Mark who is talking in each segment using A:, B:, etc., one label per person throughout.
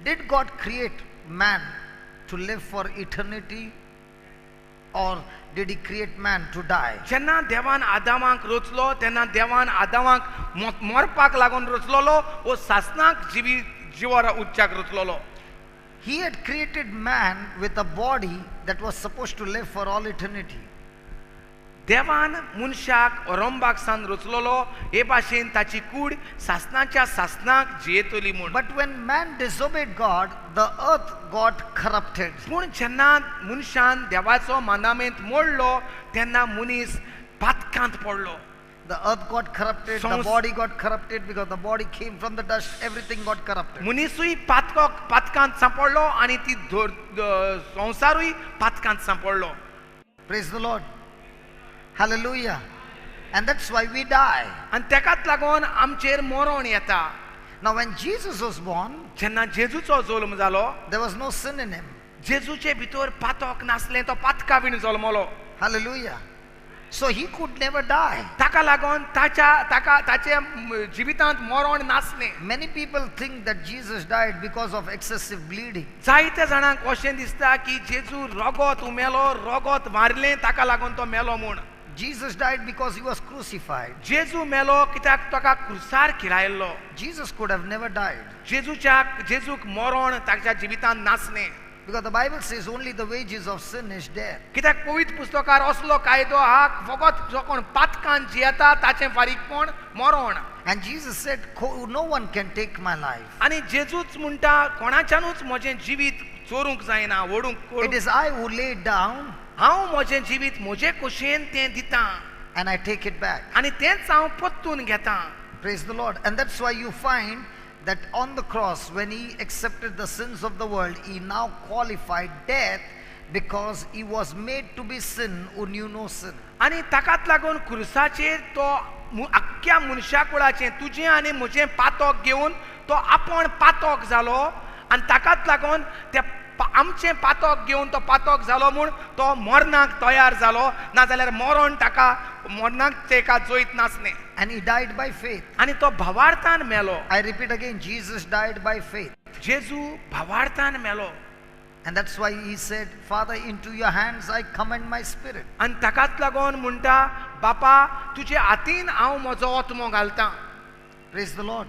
A: did God create man to live for eternity, or did he create man to die?
B: जेन्ना देवान आदामाक रचलो तेन्ना देवान आदामाक मरपाक लागून रचलोलो वो सासनाक जिवार उच्चाक रचलोलो.
A: He had created man with a body that was supposed to live for all eternity.
B: देवान मनशाक अरंबाक सान रचलोलो हे भाशेन ताची कूड सासनाच्या सासनाक जियेतली म्हूण.
A: But when man disobeyed God, the earth got corrupted.
B: पूण जेन्ना मनशान देवाचो मानामेंत मोडलो तेन्ना मनीस पातकांत पडलो.
A: The earth got corrupted, the body got corrupted, because the body came from the dust, everything got corrupted.
B: मनीसूय पातकांत सांपडलो आनी ती संवसारूय पातकांत सांपडलो.
A: Praise the Lord. Hallelujah. And that's why we die.
B: आनी तेकाच लागून आमचेर मरण येता.
A: Now when Jesus was born,
B: जेन्ना जेजूचो जल्म जालो
A: there was no sin in him.
B: जेजूचे भितर पातक नासलें, तो Patkai been जल्मलो.
A: Hallelujah. So he could never die.
B: ताका लागून ताचे जिवितांत मरण नासलें.
A: Many people think that Jesus died because of excessive bleeding.
B: जायते जाणांक अशें दिसता की जेजू रगत उमेलो, रगत मारलें ताका लागून तो मेलो म्हूण.
A: Jesus died because he was crucified.
B: जेजू मेलो कित्याक ताका क्रुसार खिरायल्लो.
A: Jesus could have never died.
B: जेजूक मरण ताच्या जिवितांत नासलें.
A: Because the Bible says only the wages of sin is death.
B: कित्याक पवित्र पुस्तकार असलो कायदो हा फकत जो कोण पातकांत जियेता ताचें फारीकपण मरण.
A: And Jesus said, no one can take my life.
B: आनी जेजूच म्हणटा कोणाच्यानूच म्हजें जिवीत चोरूंक जायना, ओडूंक.
A: It is I who laid down,
B: हांव म्हजें जिवीत म्हजे कुशेन तें दितां
A: and I take it back.
B: आनी तेंच हांव परतून घेतां.
A: Praise the Lord. And that's why you find that on the cross, when he accepted the sins of the world, he now qualified death because he was made to be sin who knew no sin.
B: आनी ताकाच लागून क्रुसाचेर तो आख्ख्या मनशा कुळाचें तुजें आनी म्हजें पातक घेवन तो आपण पातक जालो आनी ताकाच लागून त्या आमचें पातक घेवन तो पातक जालो म्हूण तो मरणाक तयार जालो, नाजाल्यार मरण ताका मरणाक तेका जोईत नासलें.
A: And he died by faith.
B: आनी तो भावार्थान मेलो.
A: I repeat again, Jesus died by faith.
B: जेजू भावार्थान मेलो.
A: And that's why he said, Father, into your hands I commend my spirit.
B: आनी ताकाच लागून म्हणटा बापा तुजे हातीन हांव म्हजो आत्मो घालतां.
A: Praise the Lord.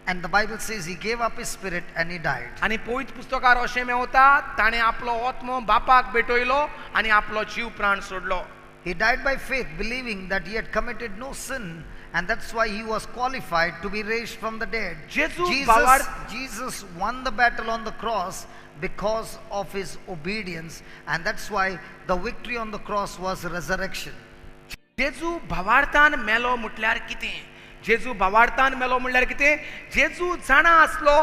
A: And the Bible says he gave up his spirit and he died.
B: आनी पवित्र पुस्तकार अशें मेवता ताणें आपलो आत्मो बापाक भेटयलो आनी आपलो जीव प्राण सोडलो.
A: He died by faith, believing that he had committed no sin, and that's why he was qualified to be raised from the dead. Jesus won the battle on the cross because of his obedience, and that's why the victory on the cross was resurrection.
B: जेजू भावार्थान मेलो म्हटल्यार कितें? जेजू भावार्थान मेलो म्हटल्यार कितें? जेजू जाणा आसलो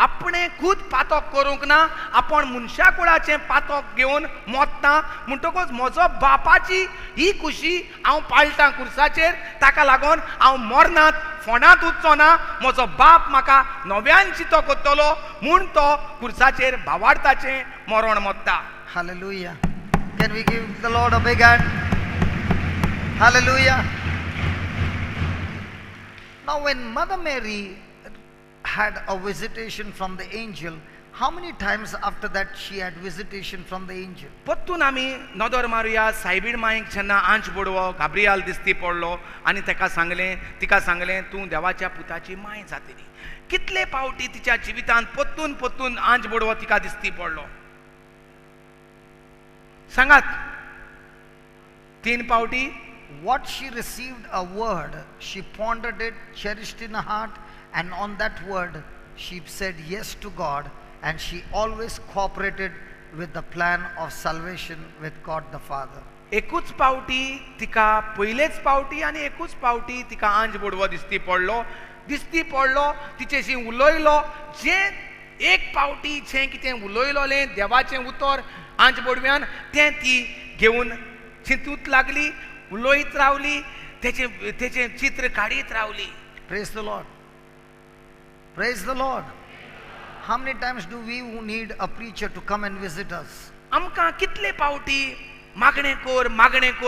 B: आपणे खूद पातक करूंक ना, आपण मनशा कुळाचें पातक घेवन मोत्ता म्हणटकच म्हजो बापाची ही खुशी हांव पाळटां क्रुसाचेर, ताका लागून हांव मरनात फोंडांत उरचो ना, म्हजो बाप म्हाका नव्यान जितो करतलो म्हूण तो क्रुसाचेर भावार्थाचें मरण मोत्ता.
A: Hallelujah. Can we give the Lord a big hand? Hallelujah. Now when Mother Mary had a visitation from the angel, how many times after that she had visitation from the angel?
B: पत्तून आमी नदर मारुया सायबीण मायक जेन्ना आंच बुडवो गाब्रियाल दिसती पडलो आनी तिका सांगलें तूं देवाच्या पुताची माय जातली. कितले पावटी तिच्या जिवितांत पत्तून आंच बुडवो तिका दिसती पडलो? सांगात. 3 पावटी.
A: What she received a word, she pondered it, cherished in her heart, and on that word she said yes to God, and she always cooperated with the plan of salvation with God the Father.
B: एकूच पावटी तिका पयलेच पावटी आनी एकूच पावटी तिका आंज बुडवो दिसती पडलो तिचेशी उलयलो जें एक पावटी जें कितें उलयलोलें देवाचें उतर आंज बुडव्यान तें ती घेवन चिंतूत लागली, उलयत रावली, तेचें चित्र काडीत रावली.
A: Praise the Lord. Praise the Lord. How many times do we need a preacher to come and visit us?
B: आमकां कितले पावटी मागणे कोर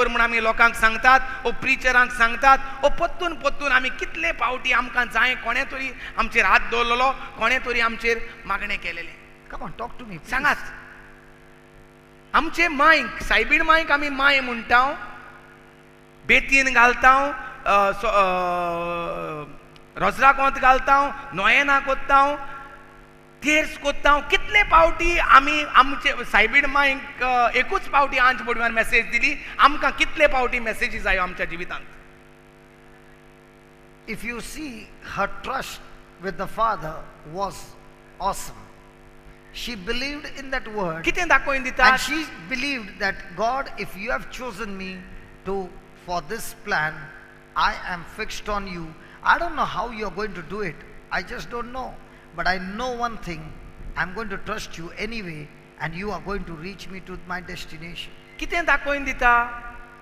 B: म्हूण आमी लोकांक सांगतात ओ प्रिचरांक सांगतात ओ पत्तून पत्तून आमी कितले फावटी आमकां जाय कोणे तरी आमचेर हात दवरलेलो कोणे तरी आमचेर मागणें केलेलें.
A: Come on, talk to me.
B: सांगात. आमचे मांयक सायबीण मांयक आमी मांय म्हणटा, बेतीन घालता, रोजरा कोंत घालता, नोयेना कोत्ता, तेर्स कोत्ता. कितले फावटी आमी आमचे सायबीण मांयक एकूच फावटी आंच बोडव्यान मेसेज दिली, आमकां कितले फावटी मेसेजी जायो आमच्या जिवितांत.
A: If you see, her trust with the Father was awesome. She believed in that word.
B: कितें दाखोवन दिता?
A: And she believed that God, if you have chosen me for this plan, I am fixed on you. I don't know how you are going to do it. I just don't know. But I know one thing. I'm going to trust you anyway, and you are going to reach me to my destination.
B: कितें दाखोवन दिता?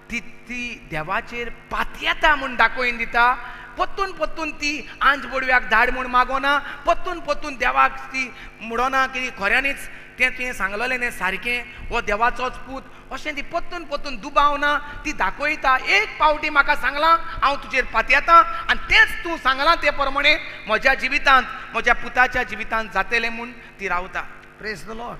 B: ती देवाचेर पातयेता म्हूण दाखोवन दिता. पत्तून पत्तून ती आंच बोडव्याक धाड म्हूण मागोना, पत्तून पत्तून देवाक ती म्हणना की खऱ्यांनीच तें तुवें सांगलेलें न्ही सारकें, हो देवाचोच पूत, अशें ती पत्तून पत्तून दुबावना, ती दाखयता. एक फावटी म्हाका सांगलां, हांव तुजेर पातयेतां आनी तेंच तूं सांगलां ते प्रमाणे म्हज्या जिवितांत, म्हज्या पुताच्या जिवितांत जातलें म्हूण ती रावता.
A: Praise the Lord.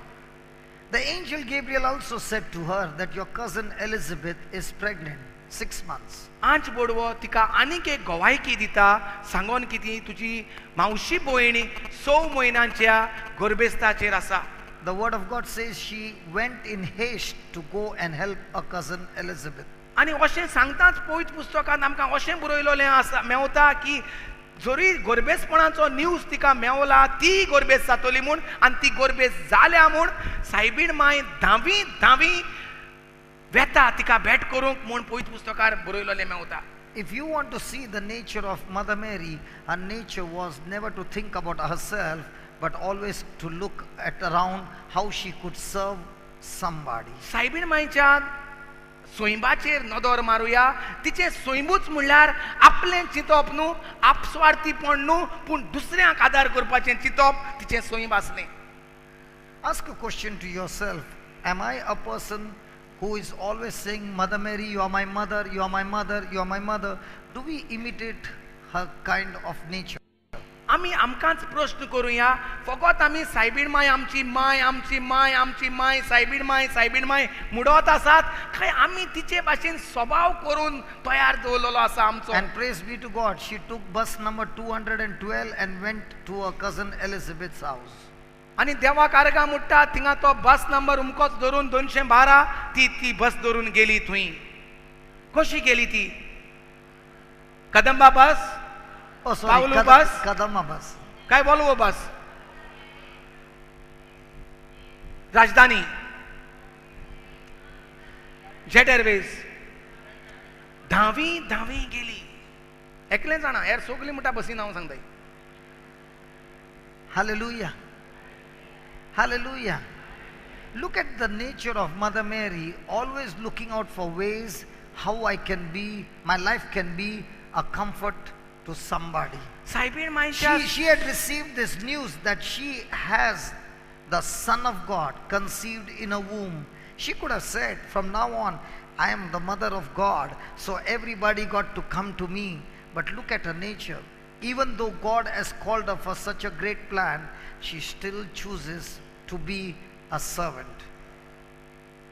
A: The angel Gabriel also said to her that your cousin Elizabeth is pregnant, 6 months.
B: आंच बोडवो तिका आनीक एक गोवायकी दिता, सांगोन कितें तुजी मावशी भयणी 6 म्हयन्यांच्या गर्भेस्ताचेर आसा.
A: The word of God says she went in haste to go and help her cousin Elizabeth.
B: आनी अशें सांगताच पवित्र पुस्तकांत आमकां अशें बरयलेलें आसा मेवता की जरी गर्भेसपणाचो न्यूज तिका मेवला, ती गर्भेस जातली म्हूण आनी ती गर्भेस जाल्या म्हूण सायबीण माय धावी वेता तिका भेट करूंक म्हूण पवित्र पुस्तकार बरयलेलें Mewat.
A: If you want to see the nature of Mother Mary, her nature was never to think about herself, but always to look at around how she could serve somebody.
B: सायबीण मायच्या सोयंबाचेर नदर मारुया. तिचे सोयंबूच म्हणल्यार आपलें चिंतप न्हू, आपस्वार्थीपण न्हू, पूण दुसऱ्यांक आदार करपाचें चिंतप तिचें सोयंब आसलें.
A: Ask a question to yourself. Am I a person who is always saying, Mother Mary, you are my mother, you are my mother, you are my mother? Do we imitate her kind of nature?
B: आमी आमकांच प्रश्न करुया. फकत आमी सायबीण my आमची my आमची my आमची my सायबीण my म्हणत आसात काय आमी तिचे भाशेन स्वभाव करून तयार दवरलेलो आसा आमचो.
A: And praise be to God, she took bus number 212 and went to her cousin Elizabeth's house.
B: आनी देवाक आर्गां मुट्टा थिंगा तो बस नंबर उमकोच धरून 212 ती बस धरून गेली. थंय कशी गेली ती? कदंबा बस,
A: Oh, sorry,
B: Paulu bus?
A: Kadama bus.
B: काय वॉल्वो बस, राजधानी, जेट एअरवेज. धावी गेली. एकलें जाणा हेर सगळीं म्हणटा बसीन हांव सांगताय.
A: Hallelujah. Hallelujah. Look at the nature of Mother Mary, always looking out for ways how my life can be a comfort to somebody.
B: सायबीण मायच्या
A: She had received this news that she has the Son of God conceived in a womb. She could have said, from now on, I am the mother of God, so everybody got to come to me. But look at her nature. Even though God has called her for such a great plan, she still chooses to be a servant.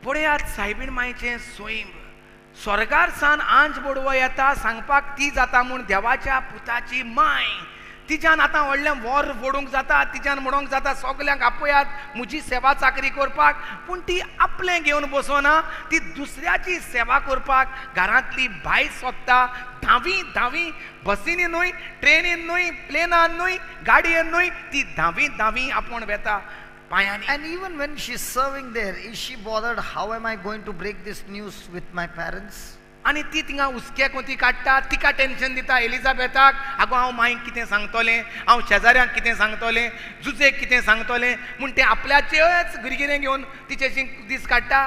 B: पळयात सायबीण मायचें सोयंब. स्वर्गार सान आंच बोडवो येता सांगपाक ती जाता म्हूण देवाच्या पुताची my. तिच्यान आतां व्हडलें वर फोडूंक जाता, तिच्यान म्हणूंक जाता सगल्यांक आपयात म्हजी सेवा चाकरी करपाक, पूण ती आपलें घेवन बसोना, ती दुसऱ्याची सेवा करपाक घरांतली भायर सोदता. धावी बसीनी न्हय, ट्रेनीन न्हय, प्लेनान न्हय, गाडयेन न्हय, ती धावी आपूण वेता पांयांनी.
A: And even when she's serving there, is she bothered, how am I going to break this news with my parents?
B: आनी ती थिंगा उस्के कोती काडटा, तिका टेन्शन दिता एलिझाबेथाक. आगो हांव मांयक कितें सांगतलें, हांव शेजाऱ्यांक कितें सांगतलें, जुजेक कितें सांगतलें म्हूण तें आपल्याचेच गिरगिरें घेवन तिचेशी दीस काडटा.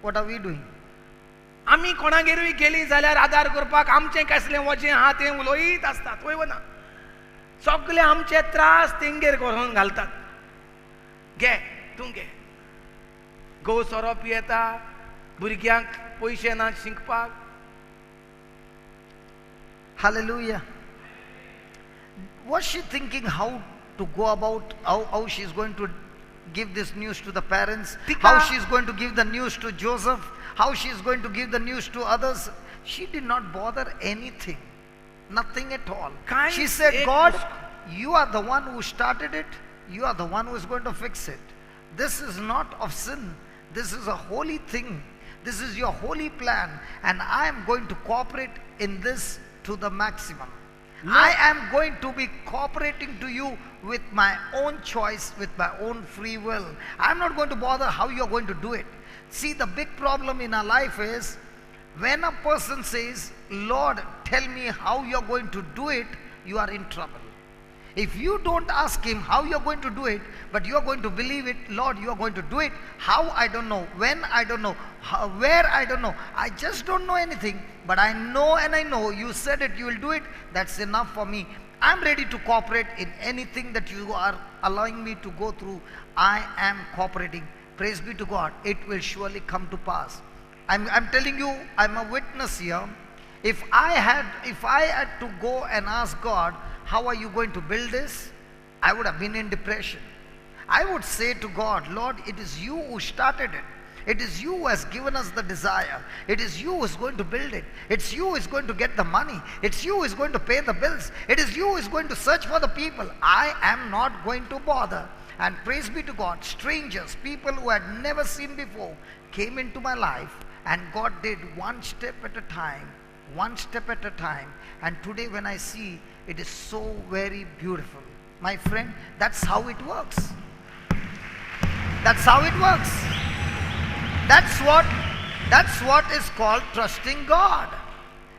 A: What are we doing?
B: आमी कोणागेरूय गेलीं जाल्यार आदार करपाक आमचें कसलें वजें आहा तें उलोयत आसतात, वय वना. सगळे आमचे त्रास तेंगेर करून घालतात. घे तूं घे, गो सोरो पियेता, भुरग्यांक पयशे ना शिंकपाक.
A: Hallelujah. Was she thinking how to go about, how she's going to give this news to the parents, how she's going to give the news to Joseph, how she's going to give the news to others? She did not bother anything. Nothing at all. She said, God, you are the one who started it. You are the one who is going to fix it. This is not of sin. This is a holy thing. This is your holy plan. And I am going to cooperate in this to the maximum. I am going to be cooperating to you with my own choice, with my own free will. I'm not going to bother how you're going to do it. See, the big problem in our life is when a person says, Lord, tell me how you're going to do it, you are in trouble. If you don't ask him how you're going to do it, but you're going to believe it, Lord, you're going to do it. How? I don't know. When? I don't know. How, where? I don't know. I just don't know anything. But I know and I know you said it, you will do it. That's enough for me. I'm ready to cooperate in anything that you are allowing me to go through. I am cooperating. Praise be to God. It will surely come to pass. I'm telling you, I'm a witness here. If I had to go and ask God, how are you going to build this? I would have been in depression. I would say to God, Lord, it is you who started it. It is you who has given us the desire. It is you who is going to build it. It's you who is going to get the money. It's you who is going to pay the bills. It is you who is going to search for the people. I am not going to bother. And praise be to God, strangers, people who had never seen before, came into my life, and God did one step at a time. One step at a time. And today when I see, it is so very beautiful. My friend, that's how it works. That's how it works. That's what is called trusting God.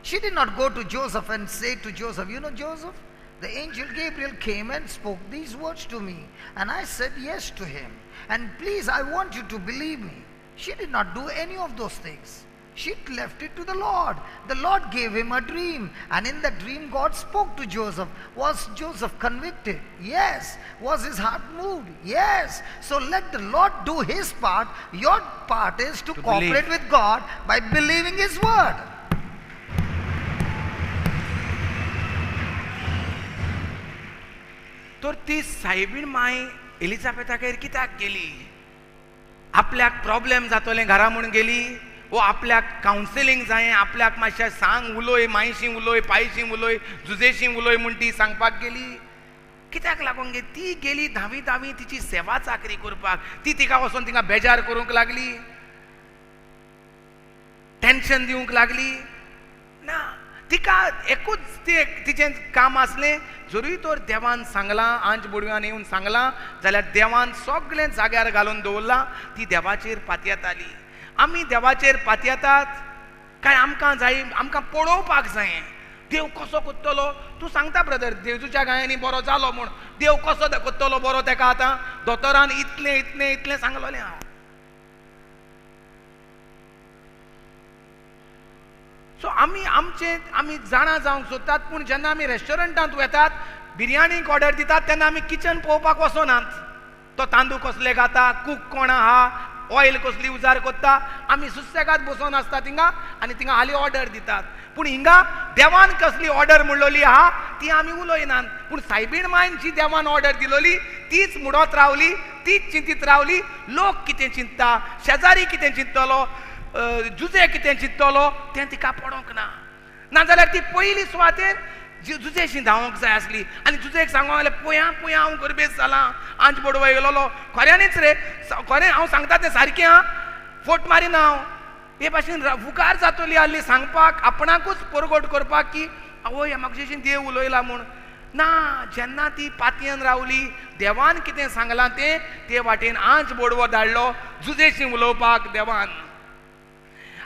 A: She did not go to Joseph and say to Joseph, you know, Joseph, the angel Gabriel came and spoke these words to me. And I said yes to him. And please, I want you to believe me. She did not do any of those things. She left it to the Lord. The Lord gave him a dream. And in the dream, God spoke to Joseph. Was Joseph convicted? Yes. Was his heart moved? Yes. So let the Lord do his part. Your part is to cooperate with God by believing his word.
B: तर ती सायबीण my एलिझाबेथाकेर कित्याक गेली? आपल्याक problem जातोले घरा म्हणून गेली, वो आपल्याक कावन्सिलींग जाय, आपल्याक मातशें सांग उलोय, मायशी उलोय, पायशी उलोय, जुजेशी उलोय म्हूण ती सांगपाक गेली. कित्याक लागून गे ती गेली धावी तिची सेवा चाकरी करपाक. ती तिका वचोन तिका बेजार करूंक लागली, टेन्शन दिवंक लागली ना. तिका एकूच तिचें काम आसलें, जरूय तर देवान सांगलां, आंज बोडव्यान येवन सांगलां जाल्यार देवान सगळें जाग्यार घालून दवरलां. ती देवाचेर पातयेताली. आमी देवाचेर पातयेतात काय आमकां जाय, आमकां पळोवपाक जाय देव कसो कोत्तलो. तूं सांगता ब्रदर, जेजूच्या गायांनी बरो जालो म्हूण, देव कसो कोत्तलो बरो तेका आतां? दोतोरान इतलें सांगलोलें हांव. सो आमी जाणा जावंक सोदतात, पूण जेन्ना आमी रेस्टॉरंटांत वेतात, बिरयाणीक ऑर्डर दितात, तेन्ना आमी किचन पळोवपाक वचनात. तो तांदूळ कसले घाता, कूक कोण आहा, ऑयल कसली उजार कोत्ता, आमी सुसेगाद बसून आसता थिंगा आनी थिंगा हाली ऑर्डर दितात. पूण हिंगा देवान कसली ऑर्डर म्हणलोली आहा ती आमी उलोयनात. पूण सायबीण मायन जी देवान ऑर्डर दिलोली तीच म्हणत रावली, तीच चिंतीत रावली. लोक कितें चिंतता, शेजारी कितें चिंततलो, जुजे कितें चिंततलो तें तिका पडोंक ना. नाजाल्यार ती पयली सुवातेर जुजेशी धांवोंक जाय आसली आनी जुजेक सांगोंक लागलें, पळया हांव गरबेज जालां, आंज बोडवा येयलोलो. खऱ्यांनीच रे, खरें हांव सांगता तें सारकें हां, फोट मारिना हांव. हे भाशेन फुकार जातली आहली सांगपाक, आपणाकूच परगोट करपाक की आवय म्हाका देव उलयला म्हूण. ना, जेन्ना ती पातयेन रावली, देवान कितें सांगलां ते वाटेन आंज बोडवो धाडलो जुजेशी उलोवपाक देवान.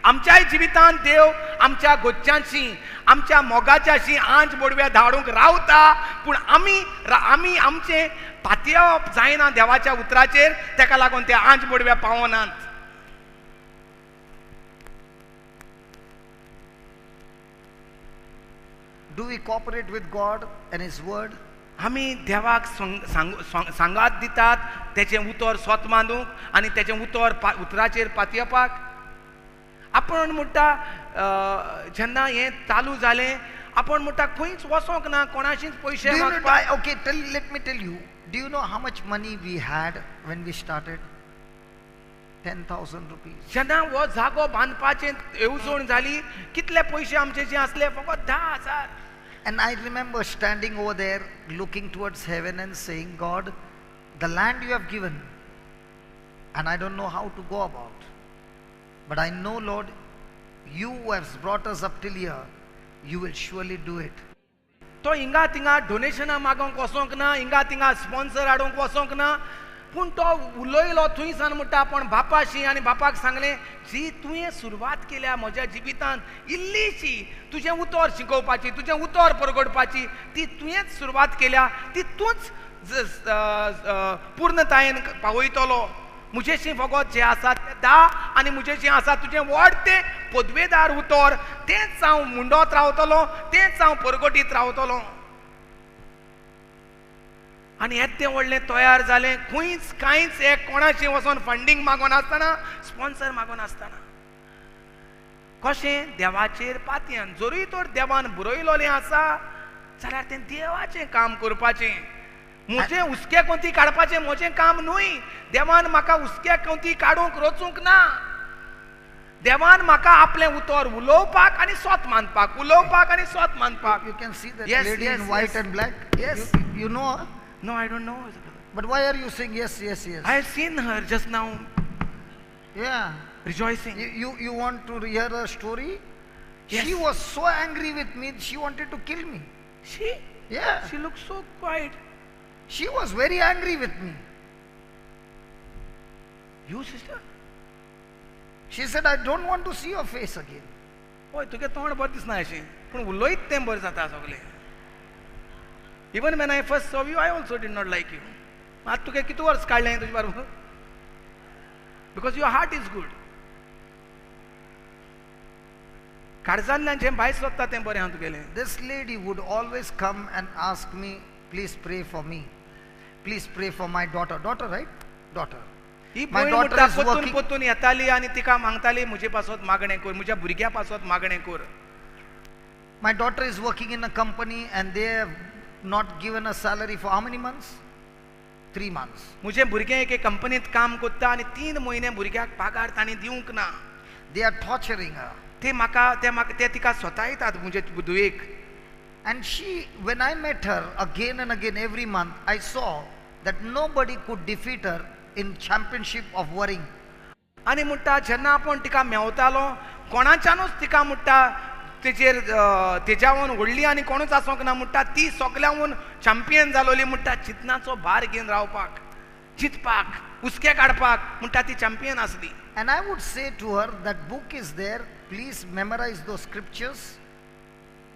B: आमच्याय जिवितांत देव आमच्या गोच्यांची, आमच्या मोगाच्याशी आंज बोडव्या धाडूंक रावता, पूण आमी आमचे पातयेवप जायना देवाच्या उतराचेर, तेका लागून ते आंज बोडव्या पावनात.
A: Do we cooperate with God and His word?
B: आमी देवाक सांगात दितात तेचें उतर स्वत मांदूंक आनी तेचें उतराचेर पातयेवपाक. आपण म्हणटा जेन्ना हें चालू जालें आपण म्हणटा खंयच वचोंक ना कोणाशीच पयशे मागपाक.
A: Okay, let me tell you. Do you know how much money we had when we started? 10,000 rupees.
B: जेन्ना हो जागो बांदपाचें येवजण जाली कितले पयशे आमचे जे आसले फकत 10,000.
A: And I remember standing over there looking towards heaven and saying, God, the land you have given, and I don't know how to go about. But I know, Lord, you who have brought us up till here, you will surely do it.
B: तो हिंगा थिंगा डोनेशनां मागोंक वचोंक ना, हिंगा थिंगा sponsor हाडूंक वचोंक ना, पूण तो उलयलो थंयसान म्हणटा आपण बापाशी आनी बापाक सांगलें जी तुवें सुरवात केल्या म्हज्या जिवितांत इल्लीशी तुजें उतर शिकोवपाची तुजें उतर परगडपाची ती तुवेंच सुरवात केल्या ती तूंच पूर्णतायेन पावयतलो. मुजेशी फकत जें आसा तें दा आनी मुजेशी आसा तुजें व्हड तें पदवेदार उतर तेंच हांव मुंडोत रावतलो तेंच हांव परगटीत रावतलो. आनी येदें व्हडलें तयार जालें खंयच कांयच एक कोणाचें वचोन फंडींग मागोन आसतना स्पॉन्सर मागोन आसतना कशें देवाचेर पातयेन जरूय तर देवान बरयलोलें आसा जाल्यार तें देवाचें काम करपाचें. म्हजें हुस्के कोंती काडपाचें म्हजें काम न्हूय. देवान म्हाका हुस्के कोंती काडूंक रोचूंक ना. देवान म्हाका आपलें उतर उलोवपाक आनी स्वत मानपाक उलोवपाक आनी स्वत मानपाक.
A: You can see that
B: Yes,
A: lady
B: yes,
A: in white
B: yes.
A: and black.
B: Yes.
A: You know her?
B: No, I don't know.
A: But why are you saying yes, yes, yes?
B: I have seen her just now
A: Yeah.
B: rejoicing.
A: You want to hear her story?
B: Yes.
A: She was so angry with me, she wanted to kill me.
B: She
A: Yeah.
B: looks so quiet.
A: She was very angry with me.
B: You sister?
A: She said, I don't want to see your face again.
B: Oy, तुगे तोंड बरें दिसना अशें पूण उलयत तें बरें जाता सगळें. Even when I first saw you, I also did not like you. आतां तुगे कितू वर्स काडलें तुजे बरोबर? Because your heart is good. काळजांतल्यान जें भायर सोदता तें बरें हांव तुगेलें.
A: This lady would always come and ask me, please pray for me. Please pray for my daughter. Daughter, right? Daughter.
B: He
A: My
B: भयण
A: daughter
B: म्हणटा
A: is
B: पोत्तून
A: working.
B: पोत्तून येताली आनी तिका मागताली म्हजे पासत मागणें कर म्हज्या भुरग्या पासत मागणें कर.
A: My daughter is working in a company and they have not given a salary for how many months? 3 months.
B: म्हजें भुरगें एके कंपनींत काम करता आनी 3 म्हयने भुरग्याक पगार तांणी दिवंक ना.
A: They are torturing her.
B: ते तिका स्वतायतात म्हजे धुवेक.
A: And she, when I met her again and again every month, I saw that nobody could defeat her in championship of worrying.
B: आनी म्हणटा जेन्ना आपूण तिका मेवतालो कोणाच्यानूच तिका म्हणटा तेज्यावन व्हडली आनी कोणूच आसोंक ना म्हणटा ती सगल्याहून चॅम्पियन जालोली म्हणटा चिंतनाचो भार घेवन रावपाक चिंतपाक हुस्के काडपाक म्हणटा ती चॅम्पियन आसली.
A: And I would say to her, that book is there, please memorize those scriptures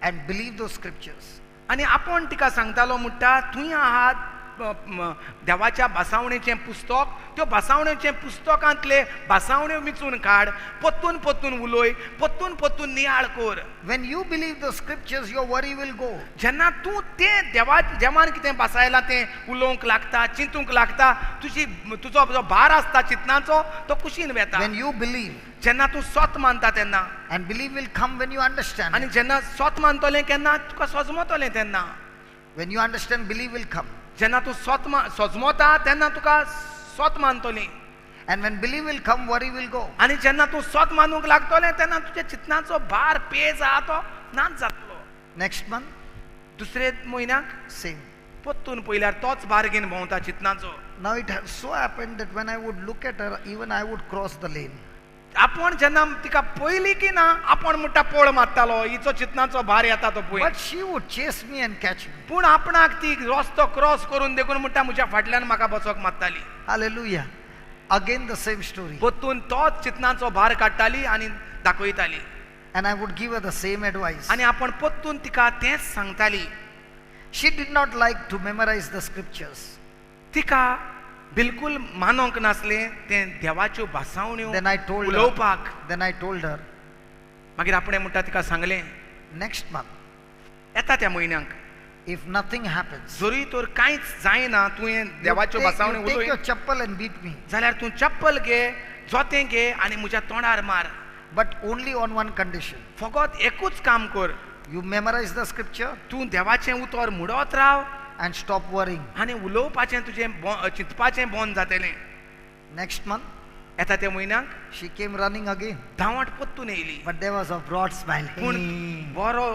A: and believe those scriptures.
B: आनी आपूण तिका सांगतालो म्हणटा तुंय आहात देवाच्या भासावणेचें पुस्तक त्यो भासावणेचें पुस्तकांतले भासावण्यो मिचून काड पोत्तून पोत्तून उलय पोत्तून पोत्तून नियाळ कर.
A: When you believe the scriptures, your worry will go.
B: जेन्ना तूं तें देवान कितें भासायलां तें उलोवंक लागता चिंतूंक लागता तुजो जो भार आसता चिंतनाचो तो कुशीन वेता.
A: When you believe,
B: जेन्ना तूं स्वत मानता तेन्ना
A: and believe will come when you understand.
B: आनी जेन्ना स्वत मानतलें केन्ना तुका सजमतलें तेन्ना.
A: When you understand, believe will come.
B: जेन्ना तूं सजमता तेन्ना तुका स्वत मानतलीं.
A: And when believe will come, worry will go.
B: आनी जेन्ना तूं स्वत मानूंक लागतलें तेन्ना तुज्या चिंतनाचो भार पेज आहा तो नाच जातलो.
A: Next month,
B: दुसरे म्हयन्याक
A: same.
B: पोत्तून पयल्यार तोच भार घेवन भोंवता चिंतनाचो.
A: Now it has so happened that when I would look at her, even I would cross the lane.
B: आपण जेन्ना तिका पयली की ना आपण म्हणटा पळ मारतालो हिचो चिंतनाचो भार येता तो पळय.
A: But she would chase me and catch me.
B: पूण आपणाक ती रस्तो क्रॉस करून देखून म्हणटा म्हज्या फाटल्यान म्हाका बसोंक मारताली.
A: Hallelujah. Again the same story.
B: पोत्तून तोच चिंतनाचो भार काडटाली आनी दाखयताली.
A: And I would give her the same advice.
B: आनी आपण पोत्तून तिका तेंच सांगताली.
A: She did not like to memorize the scriptures.
B: तिका बिलकुल मानोंक नासलें तें देवाच्यो भासावण्यो
A: Then I told
B: उलोवपाक.
A: her,
B: मागीर आपणें म्हणटा तिका सांगलें
A: next month,
B: येता त्या म्हयन्यांक
A: if nothing happens,
B: जरी तर कांयच जायना तुवें देवाच्यो भासावणी
A: you take
B: उलोय
A: your chappal and beat me.
B: जाल्यार तूं चप्पल घे जोतें घे आनी म्हज्या तोंडार मार
A: But only on one condition.
B: फकत एकूच काम कर
A: You memorize the scripture
B: तूं देवाचें उतर म्हणत राव
A: and stop worrying.
B: आनी उलोवपाचें तुजें चिंतपाचें बंद जातलें.
A: Next month,
B: येता त्या म्हयन्याक
A: she came running again.
B: धांवट पत्तून येयली
A: But there was a broad smile.
B: पूण बरो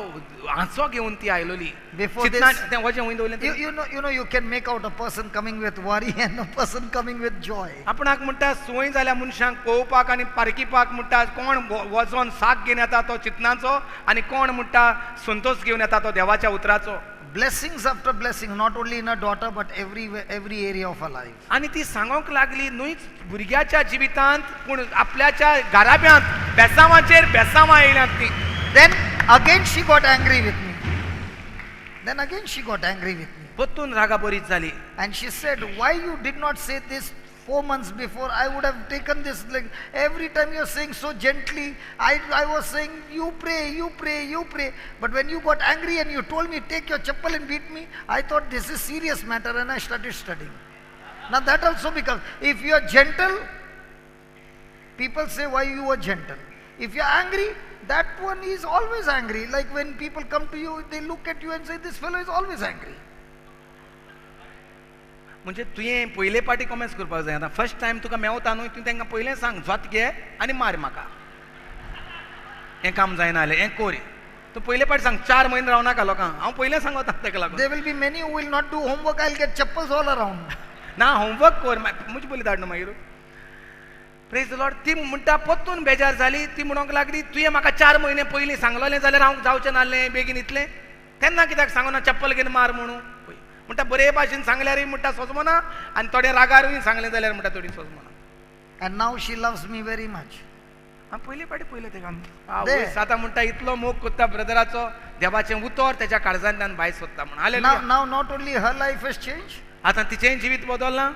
B: हांसो घेवन ती आयलोली.
A: Before this,
B: चिंतना तें वजें वयर दवरलें तें.
A: you know, you can make out a person coming with worry and a person coming with joy.
B: आपणाक म्हणटा सुवय जाल्या मनशांक पळोवपाक आनी पारखीपाक म्हणटा कोण वचोन साक घेवन येता तो चिंतनाचो आनी कोण म्हणटा संतोश घेवन येता तो देवाच्या उतराचो.
A: Blessings after blessing, not only in her daughter but every area of her life.
B: आनी ती सांगोंक लागली न्हूच भुरग्याच्या जिवितांत पूण आपल्याच्या घराब्यांत बेसांवाचेर बेसांवां येयल्यांत ती.
A: Then again she got angry with me. Then again she got angry with me.
B: पत्तून रागाबरीत जाली.
A: And she said, why you did not say this 4 months before? I would have taken this, like every time you're saying so gently. I was saying, you pray, you pray, you pray. But when you got angry and you told me, take your chappal and beat me, I thought this is serious matter and I started studying. Now that also becomes, if you are gentle, people say why you were gentle. If you are angry, that one is always angry. Like when people come to you, they look at you and say, this fellow is always angry.
B: म्हणजे तुवें पयले पाटी comments करपाक जाय. आतां first time तुका मेवता न्हू तुवें तांकां पयलें सांग जोत घे आनी मार म्हाका हें काम जायना जालें हें कोर. तूं पयले पाटी सांग 4 म्हयने रावनाका लोकांक. हांव पयलें सांगता ताका लागून.
A: There will be many who will not do homework. I'll get chappals all around.
B: ना होमवर्क कोर म्हजे पयलीं धाड न्हू मागीर. Praise the Lord. ती म्हणटा पत्तून बेजार जाली. ती म्हणूंक लागली तुवें म्हाका 4 म्हयने पयलीं सांगलोलें जाल्यार हांव जावचें नासलें बेगीन इतलें. तेन्ना कित्याक सांगना चप्पल घेवन मार म्हणून. म्हणटा बरे भाशेन सांगल्यारूय म्हणटा सोजमना आनी थोडें रागारूय सांगलें जाल्यार म्हणटा थोडी सोजमना.
A: And now she loves me very much.
B: हांव पयले पाटी पयलें तेका आतां म्हणटा इतलो मोग कोत्ता ब्रदराचो देवाचें उतर तेच्या काळजांतल्यान भायर सोदता म्हण. Hallelujah.
A: Now not only her life has changed.
B: आतां तिचेंय जिवीत बदलना.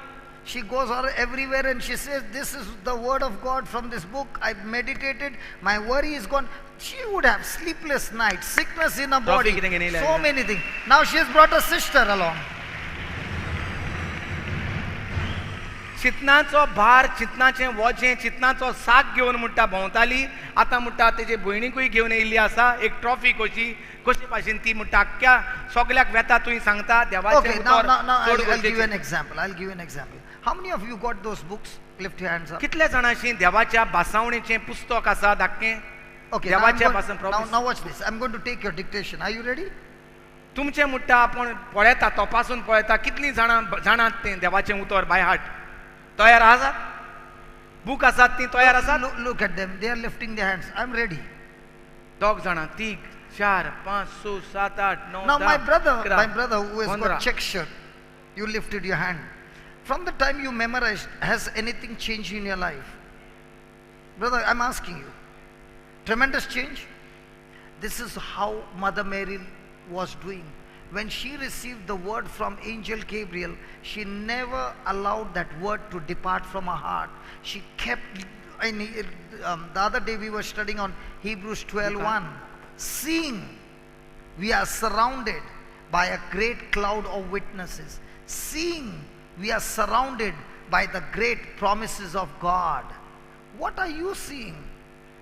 A: She goes everywhere and she says, this is the word of God from this book. I've meditated. My worry is gone. She would have sleepless nights, sickness in her body, so many things. Now she has brought a sister along.
B: चिंतनाचो भार चिंतनाचें वजें चिंतनाचो साक घेवन म्हणटा भोंवताली. आतां म्हणटा तेजे भयणीकूय घेवन येयल्ली आसा एक ट्रॉफी कशी भाशेन ती म्हणटा आख्ख्या सगल्याक वेता तुवें सांगता देवाचें
A: Okay, now
B: उतर.
A: I'll give you an example. I'll give you an example. How many of you got those books? Lift your hands up.
B: कितल्या जाणांशी देवाच्या भासावणेचें पुस्तक आसा धाकटें.
A: Okay,
B: देवाच्या भासान
A: now watch this. I'm going to take your dictation. Are you ready?
B: तुमचें म्हणटा आपूण पळयता तपासून पळयता कितलीं जाणां जाणात तें देवाचें उतर बाय हार्ट. तयार आसात? बूक आसात ती तयार आसात?
A: Look at them. They are lifting their hands. I'm ready.
B: 2 जाणां 3 4 5 6 7 8 9
A: Now
B: 10
A: my brother
B: 11
A: who has got check shirt, you lifted your hand. From the time you memorized, has anything changed in your life? Brother, I'm asking you. Tremendous change. This is how Mother Mary was doing. When she received the word from Angel Gabriel, she never allowed that word to depart from her heart. She kept, the other day we were studying on Hebrews 12:1. Seeing we are surrounded by a great cloud of witnesses. Seeing we are surrounded by the great promises of God. What are you seeing?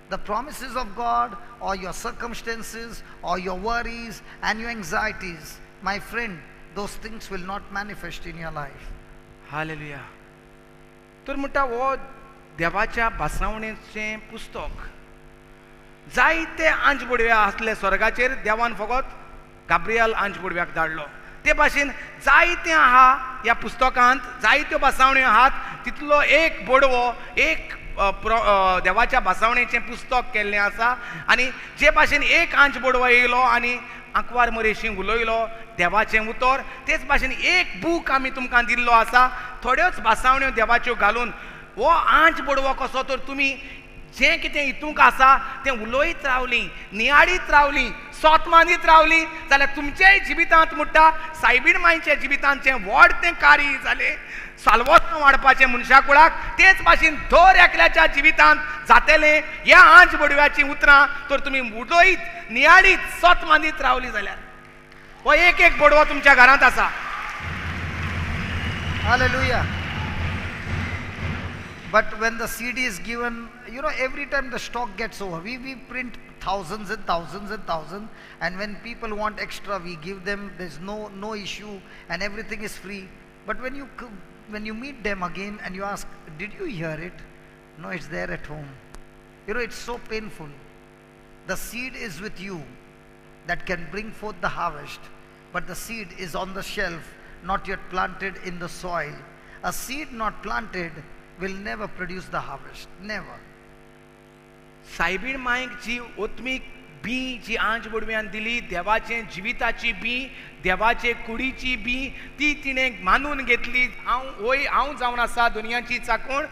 A: The promises of God or your circumstances or your worries and your anxieties? My friend, those things will not manifest in your life.
B: Hallelujah. तर म्हणटा हो देवाच्या भासावणेचें पुस्तक जायते आंजबडवे आसले स्वर्गाचेर देवान फकत Gabriel आंजबडव्याक धाडलो. ते भाशेन जायते आहा ह्या पुस्तकांत जायत्यो भासावण्यो आहात. तितलो एक बडवो एक देवाच्या भासावणेचें पुस्तक केल्लें आसा. आनी जे भाशेन एक आंच बडवो येयलो आनी आंकवार मरेशी उलयलो देवाचें उतर, तेच भाशेन एक बूक आमी तुमकां दिल्लो आसा. थोड्योच भासावण्यो देवाच्यो घालून हो आंच बडवो कसो तर तुमी जें कितें हितूंक आसा तें उलयत रावलीं, नियाळीत रावलीं, सोत मानीत रावलीं जाल्यार तुमचेय जिवितांत म्हणटा सायबीण मांयच्या जिवितांत जें व्हड तें कार्य जालें साल्वोत्न वाडपाचें मनशा कुळाक, तेच भाशेन दर एकल्याच्या जिवितांत जातलें ह्या आंच बडव्याचीं उतरां तर तुमी उलयत नियाळीत सोत मानीत रावलीं जाल्यार. हो एक एक बोडवो तुमच्या घरांत आसा.
A: Hallelujah. But when the seed is given, you know, every time the stock gets over, we print thousands and thousands and thousands, and when people want extra, we give them. There's no issue, and everything is free. But when you meet them again and you ask, did you hear it? No, it's there at home. You know, it's so painful. The seed is with you that can bring forth the harvest, but the seed is on the shelf, not yet planted in the soil. A seed not planted will never produce the harvest. Never.
B: सायबीण मांयक जी ओत्मीक B जी आंज बुडव्यान दिली, देवाचे जिविताची B, देवाचे कुडीची B, ती तिणें मानून घेतली. हांव जावन आसा दुनियाची चाकूण,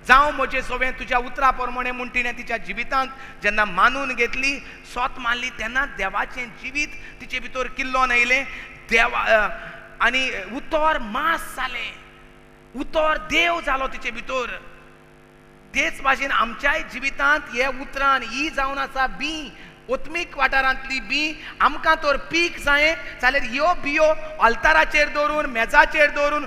B: जावं म्हजें सगळें तुज्या उतरा प्रमाणे म्हूण तिणें तिच्या जिवितांत जेन्ना मानून घेतली, सोत मारली, तेन्ना देवाचें जिवीत तिचे भितर किल्लोन आयलें. देवा आनी उतर मास जालें, उतर देव जालो तिचे भितर. तेच भाशेन आमच्याय जिवितांत हे उतरान ही जावन आसा बी, ओत्मीक वाठारांतली बी. आमकां तर पीक जाय जाल्यार ह्यो बियो अल्ताराचेर दवरून, मेजाचेर दवरून,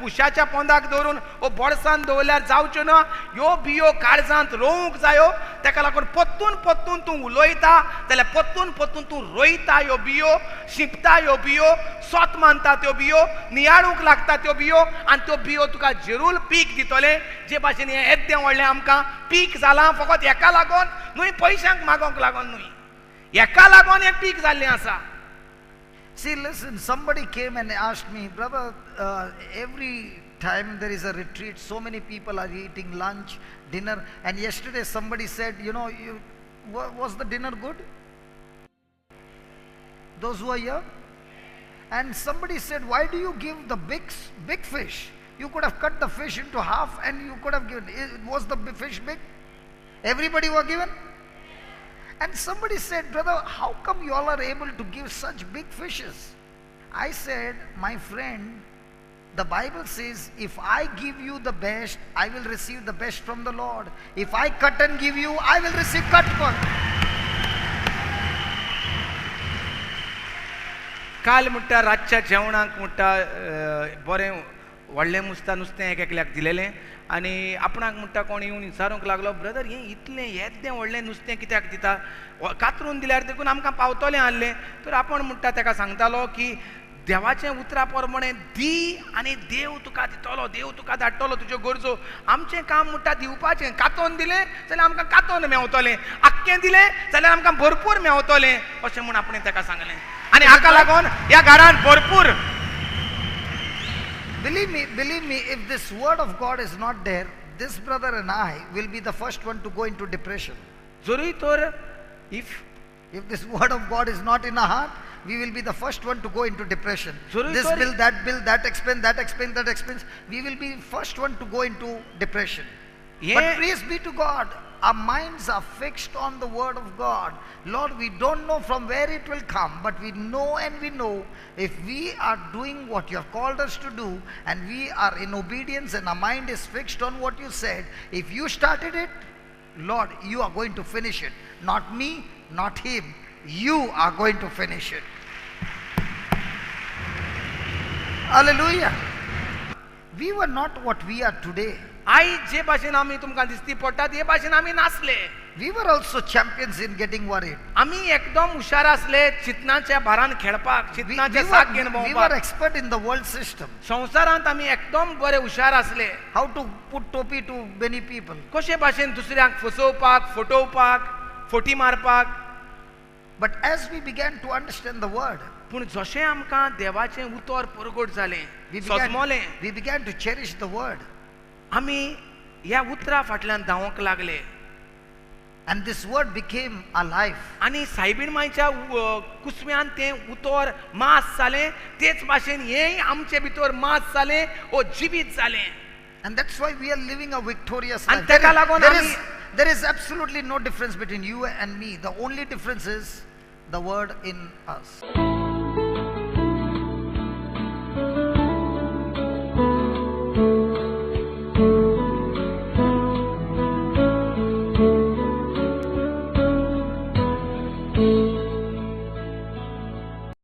B: उशाच्या पोंदाक दवरून वो बोडसान दवरल्यार जावच्यो ना. ह्यो बियो काळजांत रोवंक जायो. तेका लागून पोत्तून पोत्तून तूं उलयता जाल्यार पोत्तून पोत्तून तूं रोयता ह्यो बियो, शिंपता ह्यो बियो, सोत मानता त्यो बियो, नियाळूंक लागता त्यो बियो, आनी त्यो बियो तुका जरूर पीक दितले. जे भाशेन हें येद्दें व्हडलें आमकां पीक जालां फकत हेका लागून न्हय, पयशांक मागोंक लागून न्हय, हेका लागून हें पीक जाल्लें आसा.
A: See, listen, somebody came and asked me, brother, every time there is a retreat, so many people are eating lunch, dinner, and yesterday somebody said, you know, was the dinner good? Those who are here? And somebody said, why do you give the big fish? You could have cut the fish into half and you could have given. Was the fish big? Everybody were given? And somebody said, brother, how come you all are able to give such big fishes? I said, my friend, the Bible says, if I give you the best, I will receive the best from the Lord. If I cut and give you, I will receive cut.
B: काल म्हणटा रातच्या जेवणाक म्हणटा बरें व्हडलें नुस्तें एकल्याक दिलेलें, आनी आपणाक म्हणटा कोण येवन विचारूंक लागलो, ब्रदर हें इतलें येद्दें व्हडलें नुस्तें कित्याक दिता, कातरून दिल्यार देखून आमकां पावतलें आहलें. तर आपूण म्हणटा तेका सांगतालो की देवाचें उतरा प्रमाणे दी आनी देव तुका दितलो, देव तुका धाडटलो तुज्यो गरजो. आमचें काम म्हणटा दिवपाचें. कातोन दिलें जाल्यार आमकां कातोन मेवतलें, आख्खें दिलें जाल्यार आमकां भरपूर मेवतलें, अशें म्हूण आपणें तेका सांगलें. आनी हाका लागून ह्या घरांत भरपूर.
A: Believe me, if this word of God is not there, this brother and I will be the first one to go into depression.
B: जरूय तर if
A: this word of God is not in our heart, we will be the first one to go into depression. This bill, that expense, we will be first one to go into depression. But praise be to God, our minds are fixed on the word of God. Lord, we don't know from where it will come, but we know if we are doing what you have called us to do, and we are in obedience and our mind is fixed on what you said, if you started it, Lord, you are going to finish it. Not me, not him. You are going to finish it. Hallelujah. We were not what we are today.
B: आई जे भाशेन आमी तुमकां दिसती पडटात हे भाशेन आमी नासले.
A: We were also champions in getting worried.
B: आमी एकदम हुशार आसले चिंतनाच्या भारान खेळपाक, चिंतनाचे साक घेवन
A: We
B: भोंवपाक.
A: were expert in the world system.
B: संवसारांत आमी एकदम बरे हुशार आसले.
A: How to put topi to many people.
B: कशे भाशेन दुसऱ्यांक फसोवपाक, फटोवपाक, फोटी मारपाक.
A: But as we began to understand the word,
B: पूण जशें आमकां देवाचें उतर परगट जालें, सजमोलें,
A: we began to cherish the word.
B: आमी ह्या उतरा फाटल्यान धांवंक लागले.
A: And this word became our life.
B: आनी सायबीण मांयच्या कुसव्यान तें उतर मास जालें, तेच भाशेन हेंय आमचे भितर मास जालें, ओ जिवीत जालें.
A: And that's why we are living a victorious
B: आनी
A: life.
B: तेका लागून
A: There is absolutely no difference between you and me. The only difference is the word in us.